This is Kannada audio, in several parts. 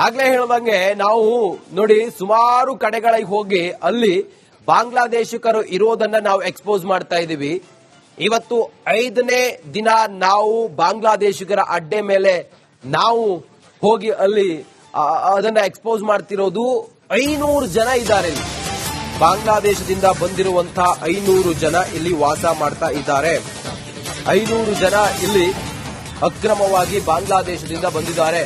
ಆಗ್ಲೇ ಹೇಳುವಂಗೆ ನಾವು ನೋಡಿ ಸುಮಾರು ಕಡೆಗಳಿಗೆ ಹೋಗಿ ಅಲ್ಲಿ ಬಾಂಗ್ಲಾದೇಶಿಕರು ಇರೋದನ್ನ ನಾವು ಎಕ್ಸ್ಪೋಸ್ ಮಾಡ್ತಾ ಇದೀವಿ. ಇವತ್ತು 5ನೇ ದಿನ ನಾವು ಬಾಂಗ್ಲಾದೇಶಿಗರ ಅಡ್ಡೆ ಮೇಲೆ ನಾವು ಹೋಗಿ ಅಲ್ಲಿ ಅದನ್ನ ಎಕ್ಸ್ಪೋಸ್ ಮಾಡ್ತಿರೋದು. 500 ಜನ ಇದ್ದಾರೆ ಇಲ್ಲಿ. ಬಾಂಗ್ಲಾದೇಶದಿಂದ ಬಂದಿರುವಂತಹ 500 ಜನ ಇಲ್ಲಿ ವಾಸ ಮಾಡ್ತಾ ಇದ್ದಾರೆ. 500 ಜನ ಇಲ್ಲಿ ಅಕ್ರಮವಾಗಿ ಬಾಂಗ್ಲಾದೇಶದಿಂದ ಬಂದಿದ್ದಾರೆ.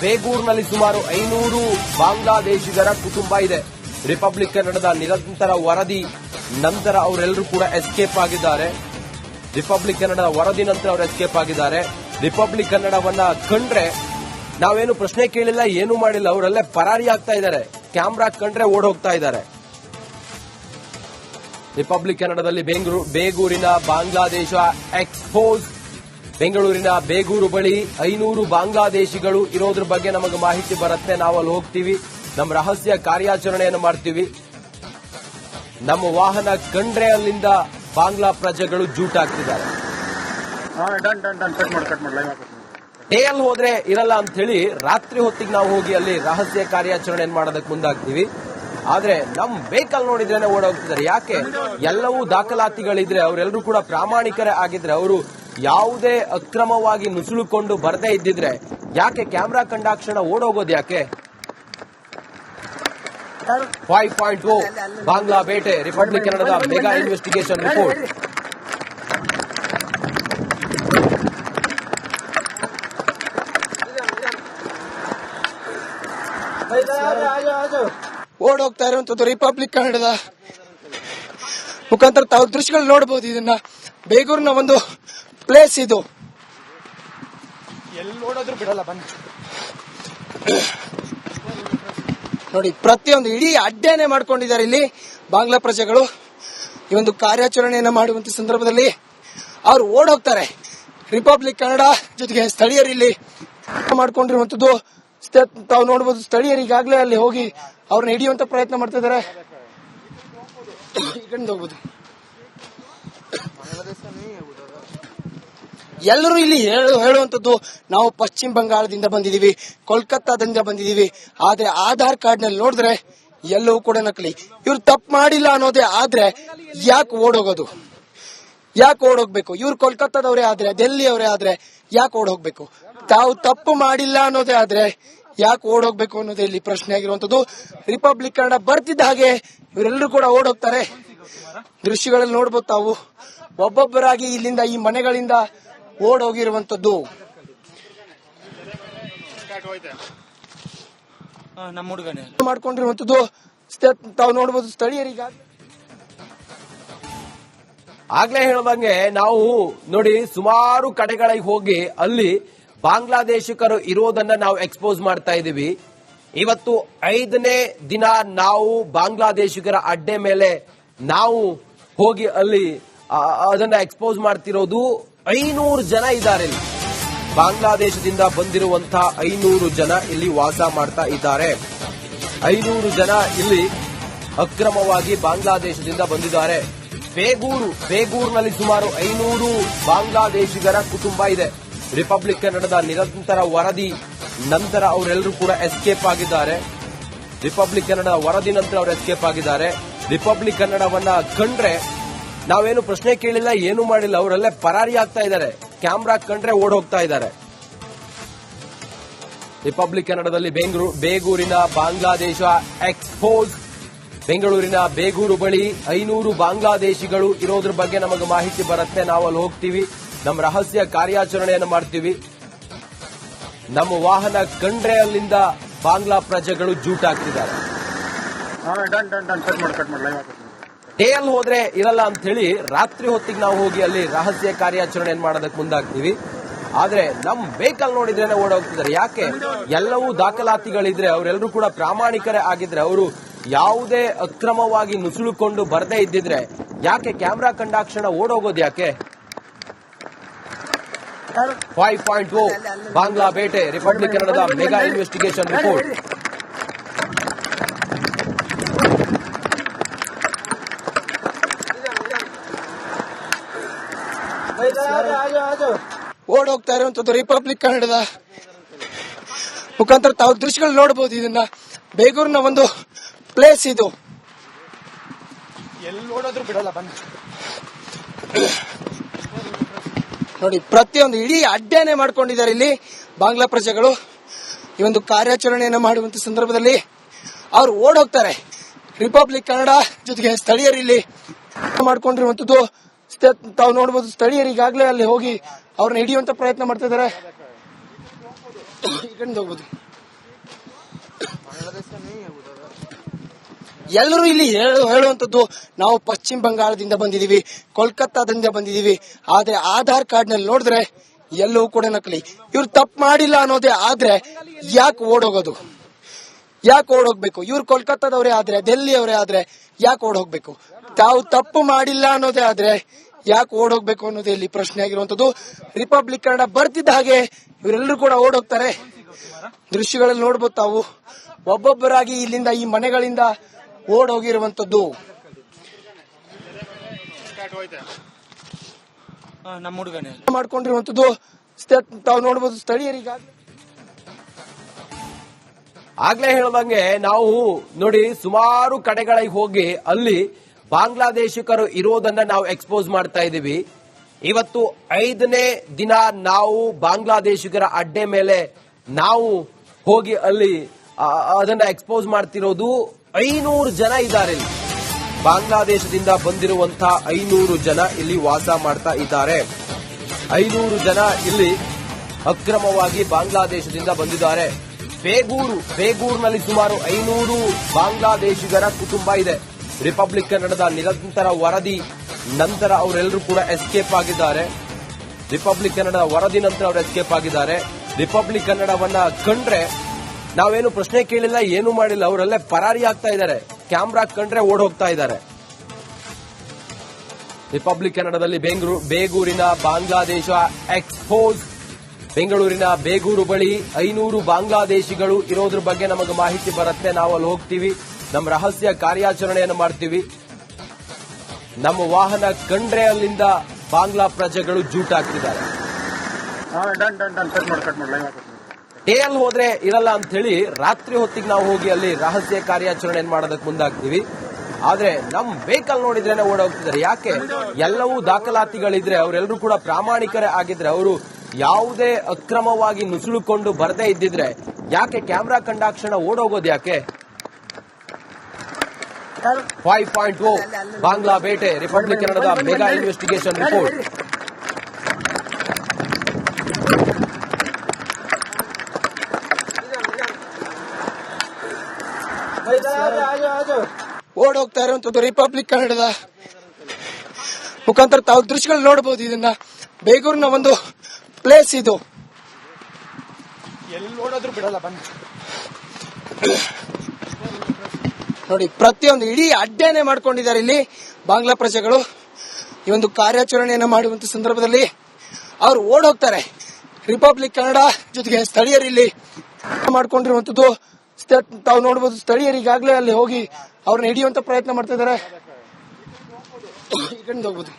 ಬೇಗೂರಿನಲ್ಲಿ ಸುಮಾರು 500 ಬಾಂಗ್ಲಾದೇಶಿಗರ ಕುಟುಂಬ ಇದೆ. ರಿಪಬ್ಲಿಕ್ ಕನ್ನಡದ ನಿರಂತರ ವರದಿ ನಂತರ ಅವರೆಲ್ಲರೂ ಕೂಡ ಎಸ್ಕೇಪ್ ಆಗಿದ್ದಾರೆ. ರಿಪಬ್ಲಿಕ್ ಕನ್ನಡದ ವರದಿ ನಂತರ ಅವರು ಎಸ್ಕೇಪ್ ಆಗಿದ್ದಾರೆ. ರಿಪಬ್ಲಿಕ್ ಕನ್ನಡವನ್ನ ಕಂಡ್ರೆ ನಾವೇನು ಪ್ರಶ್ನೆ ಕೇಳಿಲ್ಲ, ಏನು ಮಾಡಿಲ್ಲ, ಅವರಲ್ಲೇ ಪರಾರಿ ಆಗ್ತಾ ಇದ್ದಾರೆ. ಕ್ಯಾಮ್ರಾ ಕಂಡ್ರೆ ಓಡ್ ಹೋಗ್ತಾ ಇದ್ದಾರೆ. ರಿಪಬ್ಲಿಕ್ ಕನ್ನಡದಲ್ಲಿ ಬೇಗೂರಿನ ಬಾಂಗ್ಲಾದೇಶ ಎಕ್ಸ್ಪೋಸ್. ಬೆಂಗಳೂರಿನ ಬೇಗೂರು ಬಳಿ 500 ಬಾಂಗ್ಲಾದೇಶಿಗಳು ಇರೋದ್ರ ಬಗ್ಗೆ ನಮಗೆ ಮಾಹಿತಿ ಬರುತ್ತೆ. ನಾವು ಅಲ್ಲಿ ಹೋಗ್ತೀವಿ, ನಮ್ಮ ರಹಸ್ಯ ಕಾರ್ಯಾಚರಣೆಯನ್ನು ಮಾಡ್ತೀವಿ. ನಮ್ಮ ವಾಹನ ಕಂಡ್ರೆ ಅಲ್ಲಿಂದ ಬಾಂಗ್ಲಾ ಪ್ರಜೆಗಳು ಜೂಟಾಗ್ತಿದ್ದಾರೆ. ಡೇಯಲ್ಲಿ ಹೋದ್ರೆ ಇರಲ್ಲ ಅಂತ ಹೇಳಿ ರಾತ್ರಿ ಹೊತ್ತಿಗೆ ನಾವು ಹೋಗಿ ಅಲ್ಲಿ ರಹಸ್ಯ ಕಾರ್ಯಾಚರಣೆಯನ್ನು ಮಾಡೋದಕ್ಕೆ ಮುಂದಾಗ್ತೀವಿ. ಆದ್ರೆ ನಮ್ ವೆಹಿಕಲ್ ನೋಡಿದ್ರೇನೆ ಓಡೋಗ್ತಿದ್ದಾರೆ. ಯಾಕೆ? ಎಲ್ಲವೂ ದಾಖಲಾತಿಗಳಿದ್ರೆ, ಅವರೆಲ್ಲರೂ ಕೂಡ ಪ್ರಾಮಾಣಿಕರೇ ಆಗಿದ್ರೆ, ಅವರು ಯಾವುದೇ ಅಕ್ರಮವಾಗಿ ನುಸುಳುಕೊಂಡು ಬರದೇ ಇದ್ದಿದ್ರೆ ಯಾಕೆ ಕ್ಯಾಮ್ರಾ ಕಂಡಾಕ್ಷಣ ಓಡೋಗೋದು? ಯಾಕೆ? 5.0 ಬಾಂಗ್ಲಾ ಬೇಟೆ, ರಿಪಬ್ಲಿಕ್ ಕನ್ನಡದ ಮೆಗಾ ಇನ್ವೆಸ್ಟಿಗೇಷನ್ ರಿಪೋರ್ಟ್. ಓಡೋಗ್ತಾ ಇರುವಂತದ್ದು ರಿಪಬ್ಲಿಕ್ ಕನ್ನಡದ ಮುಖಾಂತರ ತಾವು ದೃಶ್ಯಗಳು ನೋಡಬಹುದು. ಇದನ್ನ ಬೇಗೂರಿನ ಒಂದು ಪ್ಲೇಸ್ ಇದು. ಎಲ್ಲಿ ನೋಡೋದ್ರು ಬಿಡಲ್ಲ, ಬನ್ನಿ ನೋಡಿ. ಪ್ರತಿಯೊಂದು ಇಡೀ ಅಡ್ಡೆನೆ ಮಾಡ್ಕೊಂಡಿದ್ದಾರೆ ಇಲ್ಲಿ ಬಾಂಗ್ಲಾ ಪ್ರಜೆಗಳು. ಈ ಒಂದು ಕಾರ್ಯಾಚರಣೆಯನ್ನ ಮಾಡುವಂತ ಸಂದರ್ಭದಲ್ಲಿ ಅವರು ಓಡೋಗ್ತಾರೆ. ರಿಪಬ್ಲಿಕ್ ಕನ್ನಡ ಜೊತೆಗೆ ಸ್ಥಳೀಯರು ಇಲ್ಲಿ ಮಾಡ್ಕೊಂಡಿರುವಂತದ್ದು ತಾವು ನೋಡಬಹುದು. ಸ್ಥಳೀಯರು ಈಗಾಗಲೇ ಅಲ್ಲಿ ಹೋಗಿ ಅವ್ರನ್ನ ಹಿಡಿಯುವಂತ ಪ್ರಯತ್ನ ಮಾಡ್ತಾ ಇದ್ದಾರೆ. ಹೋಗ್ಬೋದು. ಎಲ್ಲರೂ ಇಲ್ಲಿ ಹೇಳುವಂತದ್ದು ನಾವು ಪಶ್ಚಿಮ ಬಂಗಾಳದಿಂದ ಬಂದಿದೀವಿ, ಕೋಲ್ಕತ್ತಾದಿಂದ ಬಂದಿದೀವಿ. ಆದ್ರೆ ಆಧಾರ್ ಕಾರ್ಡ್ ನಲ್ಲಿ ನೋಡಿದ್ರೆ ಎಲ್ಲವೂ ಕೂಡ ನಕಲಿ. ಇವ್ರು ತಪ್ಪು ಮಾಡಿಲ್ಲ ಅನ್ನೋದೇ ಆದ್ರೆ ಯಾಕೆ ಓಡೋಗೋದು? ಯಾಕೆ ಓಡೋಗ್ಬೇಕು? ಇವ್ರು ಕೋಲ್ಕತ್ತಾದವರೇ ಆದ್ರೆ, ಡೆಲ್ಲಿ ಅವರೇ ಆದ್ರೆ ಯಾಕೆ ಓಡೋಗ್ಬೇಕು? ತಾವು ತಪ್ಪು ಮಾಡಿಲ್ಲ ಅನ್ನೋದೇ ಆದ್ರೆ ಯಾಕೆ ಓಡೋಗ್ಬೇಕು ಅನ್ನೋದೇ ಇಲ್ಲಿ ಪ್ರಶ್ನೆ ಆಗಿರುವಂತದ್ದು. ರಿಪಬ್ಲಿಕ್ ಕನ್ನಡ ಬರ್ತಿದ್ದ ಹಾಗೆ ಇವರೆಲ್ಲರೂ ಕೂಡ ಓಡೋಗ್ತಾರೆ. ದೃಶ್ಯಗಳಲ್ಲಿ ನೋಡ್ಬೋದು ತಾವು. ಒಬ್ಬೊಬ್ಬರಾಗಿ ಇಲ್ಲಿಂದ, ಈ ಮನೆಗಳಿಂದ ಓಡೋಗಿರುವಂತದ್ದು. ನಮ್ಮ ಹುಡುಗನೇ ಮಾಡ್ಕೊಂಡಿರುವಂತದ್ದು ತಾವು ನೋಡಬಹುದು. ಸ್ಥಳೀಯರಿಗೆ ಆಗ್ಲೇ ಹೇಳುವಂಗೆ ನಾವು ನೋಡಿ ಸುಮಾರು ಕಡೆಗಳಿಗೆ ಹೋಗಿ ಅಲ್ಲಿ ಬಾಂಗ್ಲಾದೇಶಿಕರು ಇರೋದನ್ನ ನಾವು ಎಕ್ಸ್ಪೋಸ್ ಮಾಡ್ತಾ ಇದೀವಿ. ಇವತ್ತು 5ನೇ ದಿನ ನಾವು ಬಾಂಗ್ಲಾದೇಶಿಗರ ಅಡ್ಡೆ ಮೇಲೆ ನಾವು ಹೋಗಿ ಅಲ್ಲಿ ಅದನ್ನ ಎಕ್ಸ್ಪೋಸ್ ಮಾಡ್ತಿರೋದು. 500 ಜನ ಇದ್ದಾರೆ ಇಲ್ಲಿ. ಬಾಂಗ್ಲಾದೇಶದಿಂದ ಬಂದಿರುವಂತಹ 500 ಜನ ಇಲ್ಲಿ ವಾಸ ಮಾಡ್ತಾ ಇದ್ದಾರೆ. 500 ಜನ ಇಲ್ಲಿ ಅಕ್ರಮವಾಗಿ ಬಾಂಗ್ಲಾದೇಶದಿಂದ ಬಂದಿದ್ದಾರೆ. ಬೇಗೂರಿನಲ್ಲಿ ಸುಮಾರು 500 ಬಾಂಗ್ಲಾದೇಶಿಗರ ಕುಟುಂಬ ಇದೆ. ರಿಪಬ್ಲಿಕ್ ಕನ್ನಡದ ನಿರಂತರ ವರದಿ ನಂತರ ಅವರೆಲ್ಲರೂ ಕೂಡ ಎಸ್ಕೇಪ್ ಆಗಿದ್ದಾರೆ. ರಿಪಬ್ಲಿಕ್ ಕನ್ನಡದ ವರದಿ ನಂತರ ಅವರು ಎಸ್ಕೇಪ್ ಆಗಿದ್ದಾರೆ. ರಿಪಬ್ಲಿಕ್ ಕನ್ನಡವನ್ನ ಕಂಡ್ರೆ ನಾವೇನು ಪ್ರಶ್ನೆ ಕೇಳಿಲ್ಲ, ಏನು ಮಾಡಿಲ್ಲ, ಅವರಲ್ಲೇ ಪರಾರಿ ಆಗ್ತಾ ಇದ್ದಾರೆ. ಕ್ಯಾಮ್ರಾ ಕಂಡ್ರೆ ಓಡ್ ಹೋಗ್ತಾ ಇದ್ದಾರೆ. ರಿಪಬ್ಲಿಕ್ ಕನ್ನಡದಲ್ಲಿ ಬೇಗೂರಿನ ಬಾಂಗ್ಲಾದೇಶ ಎಕ್ಸ್ಪೋಸ್. ಬೆಂಗಳೂರಿನ ಬೇಗೂರು ಬಳಿ 500 ಬಾಂಗ್ಲಾದೇಶಿಗಳು ಇರೋದ್ರ ಬಗ್ಗೆ ನಮಗೆ ಮಾಹಿತಿ ಬರುತ್ತೆ. ನಾವು ಅಲ್ಲಿ ಹೋಗ್ತೀವಿ, ನಮ್ಮ ರಹಸ್ಯ ಕಾರ್ಯಾಚರಣೆಯನ್ನು ಮಾಡ್ತೀವಿ. ನಮ್ಮ ವಾಹನ ಕಂಡ್ರೆ ಅಲ್ಲಿಂದ ಬಾಂಗ್ಲಾ ಪ್ರಜೆಗಳು ಜೂಟಾಗ್ತಿದ್ದಾರೆ. ಡೇಯಲ್ಲಿ ಹೋದ್ರೆ ಇರಲ್ಲ ಅಂತ ಹೇಳಿ ರಾತ್ರಿ ಹೊತ್ತಿಗೆ ನಾವು ಹೋಗಿ ಅಲ್ಲಿ ರಹಸ್ಯ ಕಾರ್ಯಾಚರಣೆಯನ್ನು ಮಾಡೋದಕ್ಕೆ ಮುಂದಾಗ್ತೀವಿ. ಆದ್ರೆ ನಮ್ ವೆಹಿಕಲ್ ನೋಡಿದ್ರೇನೆ ಓಡೋಗ್ತಿದ್ದಾರೆ. ಯಾಕೆ? ಎಲ್ಲವೂ ದಾಖಲಾತಿಗಳಿದ್ರೆ, ಅವರೆಲ್ಲರೂ ಕೂಡ ಪ್ರಾಮಾಣಿಕರೇ ಆಗಿದ್ರೆ, ಅವರು ಯಾವುದೇ ಅಕ್ರಮವಾಗಿ ನುಸುಳುಕೊಂಡು ಬರದೇ ಇದ್ದಿದ್ರೆ ಯಾಕೆ ಕ್ಯಾಮ್ರಾ ಕಂಡಾಕ್ಷಣ ಓಡೋಗೋದು? ಯಾಕೆ? 5.0 ಬಾಂಗ್ಲಾ ಬೇಟೆ, ರಿಪಬ್ಲಿಕ್ ಕನ್ನಡದ ಮೆಗಾ ಇನ್ವೆಸ್ಟಿಗೇಷನ್ ರಿಪೋರ್ಟ್. ಓಡೋಗ್ತಾ ಇರುವಂತದ್ದು ರಿಪಬ್ಲಿಕ್ ಕನ್ನಡದ ಮುಖಾಂತರ ತಾವು ದೃಶ್ಯಗಳು ನೋಡಬಹುದು. ಇದನ್ನ ಬೇಗೂರಿನ ಒಂದು ಪ್ಲೇಸ್ ಇದು. ಎಲ್ಲಿ ನೋಡಿದ್ರು ಬಿಡಲ್ಲ ಬನ್ನಿ ನೋಡಿ, ಪ್ರತಿಯೊಂದು ಇಡೀ ಅಡ್ಡೆನೆ ಮಾಡ್ಕೊಂಡಿದ್ದಾರೆ ಇಲ್ಲಿ ಬಾಂಗ್ಲಾ ಪ್ರಜೆಗಳು. ಈ ಒಂದು ಕಾರ್ಯಾಚರಣೆಯನ್ನ ಮಾಡುವಂತ ಸಂದರ್ಭದಲ್ಲಿ ಅವ್ರು ಓಡೋಗ್ತಾರೆ. ರಿಪಬ್ಲಿಕ್ ಕನ್ನಡ ಜೊತೆಗೆ ಸ್ಥಳೀಯರು ಇಲ್ಲಿ ಮಾಡ್ಕೊಂಡಿರುವಂತದ್ದು ತಾವು ನೋಡಬಹುದು. ಸ್ಥಳೀಯರು ಈಗಾಗಲೇ ಅಲ್ಲಿ ಹೋಗಿ ಅವ್ರನ್ನ ಹಿಡಿಯುವಂತ ಪ್ರಯತ್ನ ಮಾಡ್ತಾ ಇದ್ದಾರೆ. ಈ ಕಡೆ ಹೋಗ್ಬೋದು. ಎಲ್ಲರೂ ಇಲ್ಲಿ ಹೇಳುವಂತದ್ದು ನಾವು ಪಶ್ಚಿಮ ಬಂಗಾಳದಿಂದ ಬಂದಿದೀವಿ, ಕೋಲ್ಕತ್ತಾದಿಂದ ಬಂದಿದೀವಿ. ಆದ್ರೆ ಆಧಾರ್ ಕಾರ್ಡ್ ನಲ್ಲಿ ನೋಡಿದ್ರೆ ಎಲ್ಲವೂ ಕೂಡ ನಕಲಿ. ಇವ್ರು ತಪ್ಪು ಮಾಡಿಲ್ಲ ಅನ್ನೋದೇ ಆದ್ರೆ ಯಾಕೆ ಓಡೋಗೋದು, ಯಾಕೆ ಓಡೋಗ್ಬೇಕು? ಇವ್ರು ಕೋಲ್ಕತ್ತಾದವರೇ ಆದ್ರೆ, ಡೆಲ್ಲಿಯವರೇ ಆದ್ರೆ ಯಾಕೆ ಓಡೋಗ್ಬೇಕು? ತಾವು ತಪ್ಪು ಮಾಡಿಲ್ಲ ಅನ್ನೋದೇ ಆದ್ರೆ ಯಾಕೆ ಓಡೋಗ್ಬೇಕು ಅನ್ನೋದೇ ಇಲ್ಲಿ ಪ್ರಶ್ನೆ ಆಗಿರುವಂತದ್ದು. ರಿಪಬ್ಲಿಕ್ ಕನ್ನಡ ಬರ್ತಿದ್ದ ಹಾಗೆ ಇವರೆಲ್ಲರೂ ಕೂಡ ಓಡೋಗ್ತಾರೆ. ದೃಶ್ಯಗಳಲ್ಲಿ ನೋಡ್ಬೋದು ತಾವು. ಒಬ್ಬೊಬ್ಬರಾಗಿ ಇಲ್ಲಿಂದ, ಈ ಮನೆಗಳಿಂದ ಓಡೋಗಿರುವಂತದ್ದು. ನಮ್ಮ ಹುಡುಗನೇ ಮಾಡ್ಕೊಂಡಿರುವಂತದ್ದು ತಾವು ನೋಡಬಹುದು. ಸ್ಥಳೀಯರಿಗಾಗಲೇ ಆಗ್ಲೇ ಹೇಳ್ದಂಗೆ ನಾವು ನೋಡಿ ಸುಮಾರು ಕಡೆಗಳಿಗೆ ಹೋಗಿ ಅಲ್ಲಿ ಬಾಂಗ್ಲಾದೇಶಿಕರು ಇರೋದನ್ನ ನಾವು ಎಕ್ಸ್ಪೋಸ್ ಮಾಡ್ತಾ ಇದೀವಿ. ಇವತ್ತು 5ನೇ ದಿನ ನಾವು ಬಾಂಗ್ಲಾದೇಶಿಗರ ಅಡ್ಡೆ ಮೇಲೆ ನಾವು ಹೋಗಿ ಅಲ್ಲಿ ಅದನ್ನ ಎಕ್ಸ್ಪೋಸ್ ಮಾಡ್ತಿರೋದು. 500 ಜನ ಇದ್ದಾರೆ ಇಲ್ಲಿ. ಬಾಂಗ್ಲಾದೇಶದಿಂದ ಬಂದಿರುವಂತಹ 500 ಜನ ಇಲ್ಲಿ ವಾಸ ಮಾಡ್ತಾ ಇದ್ದಾರೆ. 500 ಜನ ಇಲ್ಲಿ ಅಕ್ರಮವಾಗಿ ಬಾಂಗ್ಲಾದೇಶದಿಂದ ಬಂದಿದ್ದಾರೆ. ಬೇಗೂರಿನಲ್ಲಿ ಸುಮಾರು 500 ಬಾಂಗ್ಲಾದೇಶಿಗರ ಕುಟುಂಬ ಇದೆ. ರಿಪಬ್ಲಿಕ್ ಕನ್ನಡದ ನಿರಂತರ ವರದಿ ನಂತರ ಅವರೆಲ್ಲರೂ ಕೂಡ ಎಸ್ಕೇಪ್ ಆಗಿದ್ದಾರೆ. ರಿಪಬ್ಲಿಕ್ ಕನ್ನಡದ ವರದಿ ನಂತರ ಅವರು ಎಸ್ಕೇಪ್ ಆಗಿದ್ದಾರೆ. ರಿಪಬ್ಲಿಕ್ ಕನ್ನಡವನ್ನ ಕಂಡ್ರೆ ನಾವೇನು ಪ್ರಶ್ನೆ ಕೇಳಿಲ್ಲ, ಏನು ಮಾಡಿಲ್ಲ, ಅವರೆಲ್ಲ ಪರಾರಿ ಆಗ್ತಾ ಇದ್ದಾರೆ. ಕ್ಯಾಮ್ರಾ ಕಂಡ್ರೆ ಓಡ್ ಹೋಗ್ತಾ ಇದ್ದಾರೆ. ರಿಪಬ್ಲಿಕ್ ಕನ್ನಡದಲ್ಲಿ ಬೇಗೂರಿನ ಬಾಂಗ್ಲಾದೇಶ ಎಕ್ಸ್ಪೋಸ್. ಬೆಂಗಳೂರಿನ ಬೇಗೂರು ಬಳಿ 500 ಬಾಂಗ್ಲಾದೇಶಿಗಳು ಇರೋದ್ರ ಬಗ್ಗೆ ನಮಗೆ ಮಾಹಿತಿ ಬರುತ್ತೆ. ನಾವು ಅಲ್ಲಿ ಹೋಗ್ತೀವಿ, ನಮ್ಮ ರಹಸ್ಯ ಕಾರ್ಯಾಚರಣೆಯನ್ನು ಮಾಡ್ತೀವಿ. ನಮ್ಮ ವಾಹನ ಕಂಡ್ರೆ ಅಲ್ಲಿಂದ ಬಾಂಗ್ಲಾ ಪ್ರಜೆಗಳು ಜೂಟಾಗ್ತಿದ್ದಾರೆ. ಡೇಯಲ್ಲಿ ಹೋದ್ರೆ ಇರಲ್ಲ ಅಂತ ಹೇಳಿ ರಾತ್ರಿ ಹೊತ್ತಿಗೆ ನಾವು ಹೋಗಿ ಅಲ್ಲಿ ರಹಸ್ಯ ಕಾರ್ಯಾಚರಣೆ ಮಾಡೋದಕ್ಕೆ ಮುಂದಾಗ್ತೀವಿ. ಆದ್ರೆ ನಮ್ ವೆಹಿಕಲ್ ನೋಡಿದ್ರೇನೆ ಓಡೋಗ್ತಿದ್ದಾರೆ. ಯಾಕೆ? ಎಲ್ಲವೂ ದಾಖಲಾತಿಗಳಿದ್ರೆ, ಅವರೆಲ್ಲರೂ ಕೂಡ ಪ್ರಾಮಾಣಿಕರೇ ಆಗಿದ್ರೆ, ಅವರು ಯಾವುದೇ ಅಕ್ರಮವಾಗಿ ನುಸುಳುಕೊಂಡು ಬರದೇ ಇದ್ದಿದ್ರೆ ಯಾಕೆ ಕ್ಯಾಮ್ರಾ ಕಂಡಾಕ್ಷಣ ಓಡೋಗೋದು? ಯಾಕೆ? 5.0 ಬಾಂಗ್ಲಾ ಬೇಟೆ, ರಿಪಬ್ಲಿಕ್ ಕನ್ನಡದ ಮೆಗಾ ಇನ್ವೆಸ್ಟಿಗೇಷನ್ ರಿಪೋರ್ಟ್. ಓಡೋಗ್ತಾ ಇರುವಂತದ್ದು ರಿಪಬ್ಲಿಕ್ ಕನ್ನಡದ ಮುಖಾಂತರ ತಾವು ದೃಶ್ಯಗಳು ನೋಡಬಹುದು. ಇದನ್ನ ಬೇಗೂರಿನ ಒಂದು ಪ್ಲೇಸ್ ಇದು. ಎಲ್ಲಿ ನೋಡಿದ್ರು ಬಿಡಲ್ಲ ಬನ್ನಿ ನೋಡಿ, ಪ್ರತಿಯೊಂದು ಇಡೀ ಅಡ್ಡೆನೆ ಮಾಡ್ಕೊಂಡಿದ್ದಾರೆ ಇಲ್ಲಿ ಬಾಂಗ್ಲಾ ಪ್ರಜೆಗಳು. ಈ ಒಂದು ಕಾರ್ಯಾಚರಣೆಯನ್ನ ಮಾಡುವಂತ ಸಂದರ್ಭದಲ್ಲಿ ಅವ್ರು ಓಡೋಗ್ತಾರೆ. ರಿಪಬ್ಲಿಕ್ ಕನ್ನಡ ಜೊತೆಗೆ ಸ್ಥಳೀಯರು ಇಲ್ಲಿ ಮಾಡ್ಕೊಂಡಿರುವಂತದ್ದು ತಾವು ನೋಡಬಹುದು. ಸ್ಥಳೀಯರು ಈಗಾಗಲೇ ಅಲ್ಲಿ ಹೋಗಿ ಅವ್ರನ್ನ ಹಿಡಿಯುವಂತ ಪ್ರಯತ್ನ ಮಾಡ್ತಾ ಇದ್ದಾರೆ. ಈ ಕಡೆ ಹೋಗ್ಬೋದು.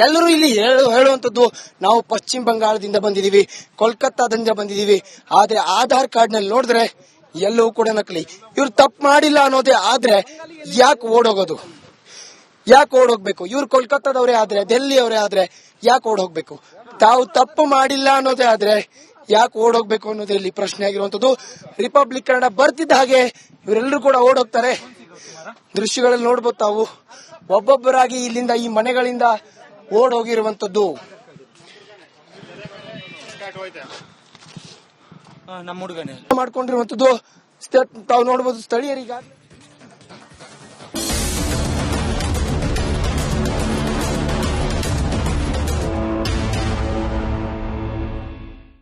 ಎಲ್ಲರೂ ಇಲ್ಲಿ ಹೇಳುವಂತದ್ದು ನಾವು ಪಶ್ಚಿಮ ಬಂಗಾಳದಿಂದ ಬಂದಿದೀವಿ, ಕೋಲ್ಕತ್ತಾದಿಂದ ಬಂದಿದೀವಿ. ಆದ್ರೆ ಆಧಾರ್ ಕಾರ್ಡ್ ನಲ್ಲಿ ನೋಡಿದ್ರೆ ಎಲ್ಲವೂ ಕೂಡ ನಕಲಿ. ಇವ್ರು ತಪ್ಪು ಮಾಡಿಲ್ಲ ಅನ್ನೋದೇ ಆದ್ರೆ ಯಾಕೆ ಓಡೋಗೋದು, ಯಾಕೆ ಓಡೋಗ್ಬೇಕು? ಇವ್ರು ಕೋಲ್ಕತ್ತಾದವರೇ ಆದ್ರೆ, ಡೆಲ್ಲಿಯವರೇ ಆದ್ರೆ ಯಾಕೆ ಓಡೋಗ್ಬೇಕು? ತಾವು ತಪ್ಪು ಮಾಡಿಲ್ಲ ಅನ್ನೋದೇ ಆದ್ರೆ ಯಾಕೆ ಓಡೋಗ್ಬೇಕು ಅನ್ನೋದೇ ಇಲ್ಲಿ ಪ್ರಶ್ನೆ ಆಗಿರುವಂತದ್ದು. ರಿಪಬ್ಲಿಕ್ ಕನ್ನಡ ಬರ್ತಿದ್ದ ಹಾಗೆ ಇವರೆಲ್ಲರೂ ಕೂಡ ಓಡೋಗ್ತಾರೆ. ದೃಶ್ಯಗಳಲ್ಲಿ ನೋಡ್ಬೋದು ತಾವು. ಒಬ್ಬೊಬ್ಬರಾಗಿ ಇಲ್ಲಿಂದ, ಈ ಮನೆಗಳಿಂದ ಓಡೋಗಿರುವಂತದ್ದು. ನಮ್ಮ ಹುಡುಗನೇ ಮಾಡ್ಕೊಂಡಿರುವಂತದ್ದು ತಾವು ನೋಡಬಹುದು. ಸ್ಥಳೀಯರಿಗಾಗಲೇ